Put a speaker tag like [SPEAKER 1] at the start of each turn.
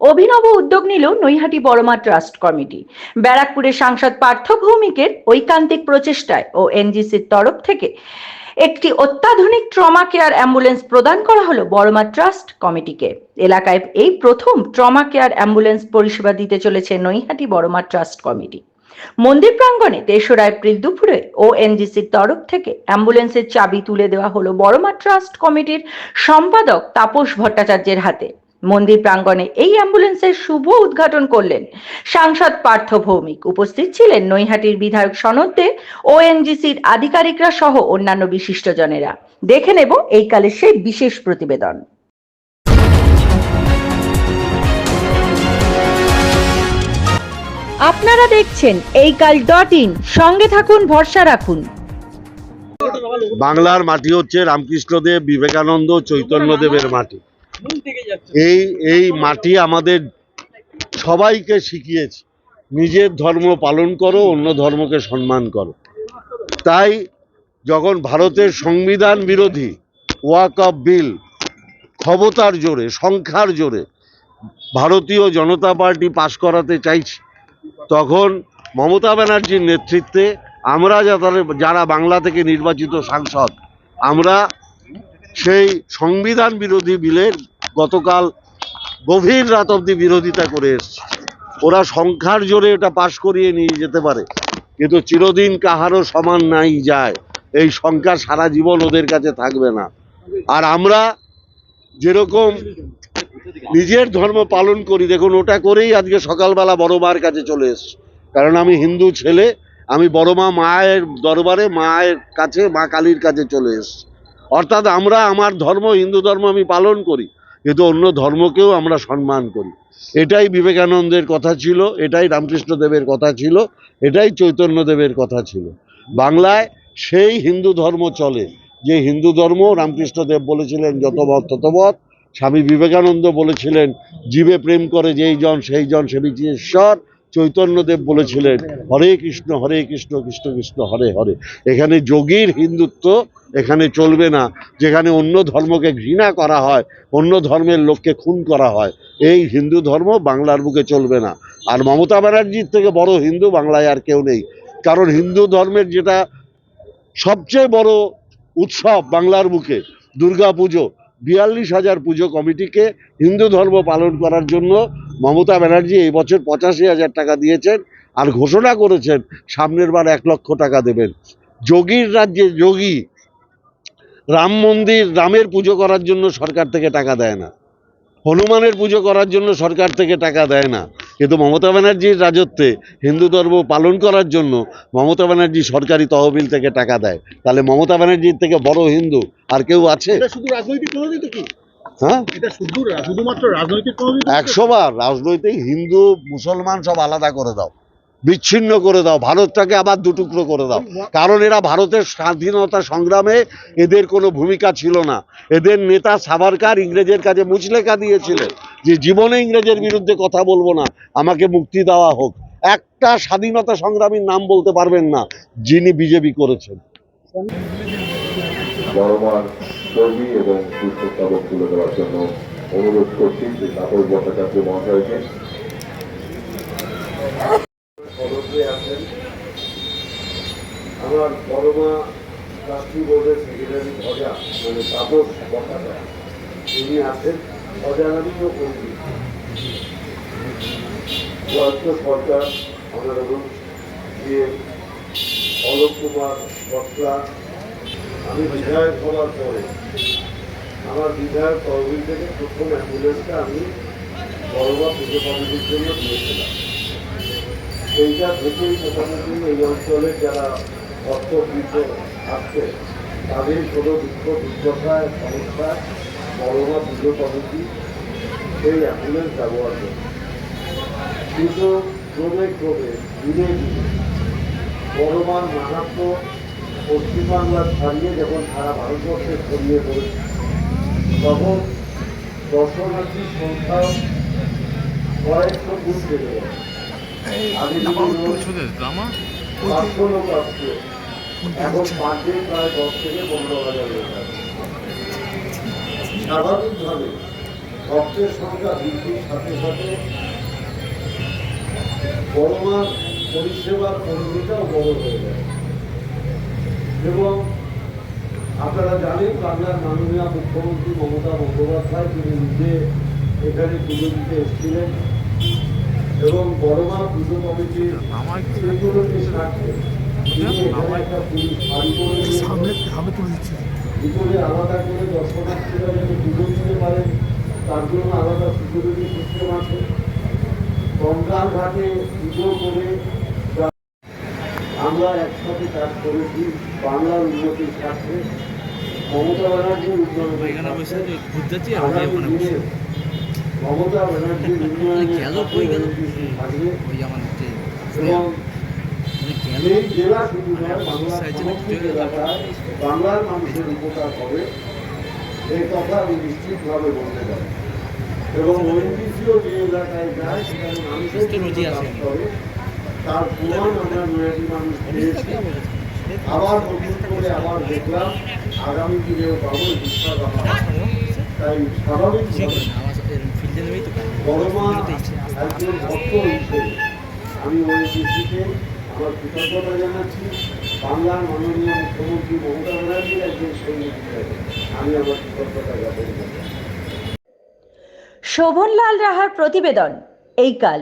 [SPEAKER 1] অভিনব উদ্যোগ নিল নৈহাটি বড়মা ট্রাস্ট কমিটি। ব্যারাকপুরের সাংসদ পার্থ ভৌমিকের ঐকান্তিক প্রচেষ্টায় ও এনজিসির তরফ থেকে একটি অত্যাধুনিক ট্রমা কেয়ার অ্যাম্বুলেন্স প্রদান করা হলো বড়মা ট্রাস্ট কমিটিকে। এলাকায় এই প্রথম ট্রমা কেয়ার অ্যাম্বুলেন্স পরিষেবা দিতে চলেছে নৈহাটি বড়মা ট্রাস্ট কমিটি। মন্দির প্রাঙ্গণে ৩রা এপ্রিল দুপুরে ওএনজিসির তরফ থেকে অ্যাম্বুলেন্সের চাবি তুলে দেওয়া হলো বড়মা ট্রাস্ট কমিটির সম্পাদক তাপস ভট্টাচার্যের হাতে। মন্দির প্রাঙ্গণে এই অ্যাম্বুলেন্সের শুভ উদ্ঘাটন করলেন সাংসদ পার্থ ভৌমিক। উপস্থিত ছিলেন নৈহাটির বিধায়ক সনদ দে, ওএনজিসির আধিকারিকরা সহ অন্যান্য বিশিষ্টজনেরা। দেখে নেব এই কালের সেই বিশেষ প্রতিবেদন। আপনারা দেখছেন এইকাল.in, সঙ্গে থাকুন, ভরসা রাখুন।
[SPEAKER 2] বাংলার মাটি হচ্ছে রামকৃষ্ণদেব, বিবেকানন্দ, চৈতন্যদেবের মাটি। এই মাটি আমাদের সবাইকে শিখিয়েছে নিজের ধর্ম পালন করো, অন্য ধর্মকে সম্মান করো। তাই যখন ভারতের সংবিধান বিরোধী ওয়াকফ বিল ক্ষমতার জোরে, সংখ্যার জোরে ভারতীয় জনতা পার্টি পাশ করাতে চাইছে, তখন মমতা ব্যানার্জির নেতৃত্বে আমরা যারা বাংলা থেকে নির্বাচিত সাংসদ, আমরা সেই সংবিধান বিরোধী বিলের গতকাল গভীর রাত অবধি বিরোধিতা করে এসছে। ওরা সংখ্যার জোরে এটা পাশ করিয়ে নিয়ে যেতে পারে, কিন্তু চিরদিন কাহারও সমান নাই যায়, এই সংখ্যা সারা জীবন ওদের কাছে থাকবে না। আর আমরা যেরকম নিজের ধর্ম পালন করি, দেখুন ওটা করেই আজকে সকালবেলা বড় মার কাছে চলে এসছি। কারণ আমি হিন্দু ছেলে, আমি বড় মায়ের দরবারে, মায়ের কাছে, মা কালীর কাছে চলে এসছি। অর্থাৎ আমরা আমার ধর্ম, হিন্দু ধর্ম আমি পালন করি, কিন্তু অন্য ধর্মকেও আমরা সম্মান করি। এটাই বিবেকানন্দের কথা ছিল, এটাই রামকৃষ্ণদেবের কথা ছিল, এটাই চৈতন্যদেবের কথা ছিল। বাংলায় সেই হিন্দু ধর্ম চলে যে হিন্দু ধর্ম রামকৃষ্ণদেব বলেছিলেন যতবৎ ততবৎ, স্বামী বিবেকানন্দ বলেছিলেন জীবে প্রেম করে যেই জন সেই জন সেবিছে ঈশ্বর, চৈতন্যদেব বলেছিলেন হরে কৃষ্ণ কৃষ্ণ কৃষ্ণ হরে হরে। এখানে যোগীর হিন্দুত্ব এখানে চলবে না, যেখানে অন্য ধর্মকে ঘৃণা করা হয়, অন্য ধর্মের লোককে খুন করা হয়। এই হিন্দু ধর্ম বাংলার বুকে চলবে না। আর মমতা ব্যানার্জির থেকে বড় হিন্দু বাংলায় আর কেউ নেই। কারণ হিন্দু ধর্মের যেটা সবচেয়ে বড় উৎসব বাংলার বুকে, দুর্গা পুজো, ৪২,০০০ পুজো কমিটিকে হিন্দু ধর্ম পালন করার জন্য মমতা ব্যানার্জি এই বছর ৮৫,০০০ টাকা দিয়েছেন, আর ঘোষণা করেছেন সামনের বার ১ লক্ষ টাকা দেবেন। যোগীর রাজ্যে যোগী রাম মন্দির, রামের পুজো করার জন্য সরকার থেকে টাকা দেয় না, হনুমানের পুজো করার জন্য সরকার থেকে টাকা দেয় না, কিন্তু মমতা ব্যানার্জির রাজত্বে হিন্দু ধর্ম পালন করার জন্য মমতা ব্যানার্জি সরকারি তহবিল থেকে টাকা দেয়। তাহলে মমতা ব্যানার্জির থেকে বড় হিন্দু আর কেউ আছে?
[SPEAKER 3] শুধু রাজনৈতিক কোনোদিন কি?
[SPEAKER 2] হ্যাঁ,
[SPEAKER 3] এটা শুধুমাত্র রাজনৈতিক কোনোদিন?
[SPEAKER 2] ১০০ বার রাজনৈতিক, হিন্দু মুসলমান সব আলাদা করে দাও, বিচ্ছিন্ন করে দাও, ভারতটাকে আবার দুটুকরো করে দাও। কারণ এরা ভারতের স্বাধীনতা সংগ্রামে এদের কোনো ভূমিকা ছিল না। এদের নেতা সাভারকার ইংরেজের কাছে মুচলেখা দিয়েছিলেন যে জীবনে ইংরেজের বিরুদ্ধে কথা বলবো না, আমাকে মুক্তি দেওয়া হোক। একটা স্বাধীনতা সংগ্রামীর নাম বলতে পারবেন না যিনি বিজেপি করেছেন।
[SPEAKER 4] বড়মার কর্মী এবং পুষ্পস্তবক তুলে দেওয়ার জন্য অনুরোধ করছি যে তাপস ভট্টাচার্য মহাশয়কে। আমার বড়মা ট্রাস্টি বোর্ডের সেক্রেটারি ভজা, মানে তাপস ভট্টাচার্য, তিনি আছেন। ভজানাদিও কর্মী বয়স্ক সরকার, অনারেবল যে অলোক কুমার বটলা। আমি বিধায়ক হওয়ার পরে আমার বিধায়ক তহবিল থেকে প্রথম অ্যাম্বুলেন্সটা আমি বড়মা পুজো কমিটির জন্য দিয়েছিলাম। সেইটা থেকেই মোটামুটি এই অঞ্চলের যারা অর্থবৃদ্ধ আসছে তাদের কোনো দুঃখ দুর্দশায় সমস্যায় বড়মা পুজো কমিটি সেই অ্যাম্বুলেন্স ব্যবহার করে। কিন্তু ক্রমে ধীরে ধীরে বড়মার মাহাত্ম্য পশ্চিমবাংলা ছাড়িয়ে যখন সারা ভারতবর্ষে ছড়িয়ে পড়েছে, তখন দর্শনার্থীর সংখ্যা কয়েকশো গুণ বেড়ে গেছে। আগে ৫০০ লোক আসছে, এখন পার ডে প্রায় ১০ থেকে ১৫,০০০ লোক আসছে। স্বাভাবিকভাবে ভক্তের সংখ্যা বৃদ্ধির সাথে সাথে বড়মার পরিষেবার পরিধিটাও বড় হয়ে যায়। এবং আপনারা জানেন বাংলার মাননীয় মুখ্যমন্ত্রী মমতা বন্দ্যোপাধ্যায় তিনি নিজে এখানে পুজো দিতে এসেছিলেন এবং বড়মা পুজো কমিটির সিকিউরিটি স্বার্থে তিনি এখানে একটা পুলিশ ফাঁড়ি করে ভিতরে আলাদা করে দর্শনার্থীরা যাতে পুজো দিতে পারেন তার জন্য আলাদা সিকিউরিটি সিস্টেম আছে। গঙ্গার ঘাটে পুজো করে আমরা একসাথে কাজ করেছি বাংলার উন্নতির স্বার্থে, মমতা ব্যানার্জির উন্নয়নের মমতা ব্যানার্জির উন্নয়নের থাকবে এবং এই জেলা শুধু নয় বাংলার সমস্ত এলাকায় বাংলার মানুষের উপকার হবে এই কথা আমি নিশ্চিতভাবে বলতে পারি। এবং ওএনজিসিও যে এলাকায় যায় সেখানে মানুষের কাজ করে তার প্রমাণ আমরা নৈহাটি মানুষ পেয়েছি। আবার নতুন করে আবার দেখলাম আগামী দিনেও পাবো বিশ্বাস আমার। তাই স্বাভাবিক বড়মা একজন ভক্ত হিসেবে আমি ওএনজিসিকে আমার কৃতজ্ঞতা জানাচ্ছি। বাংলার মাননীয় মুখ্যমন্ত্রী মমতা ব্যানার্জির একজন সৈনিক হিসেবে আমি আমার কৃতজ্ঞতা জ্ঞাপন করি।
[SPEAKER 1] শোভনলাল রাহার প্রতিবেদন এই কাল।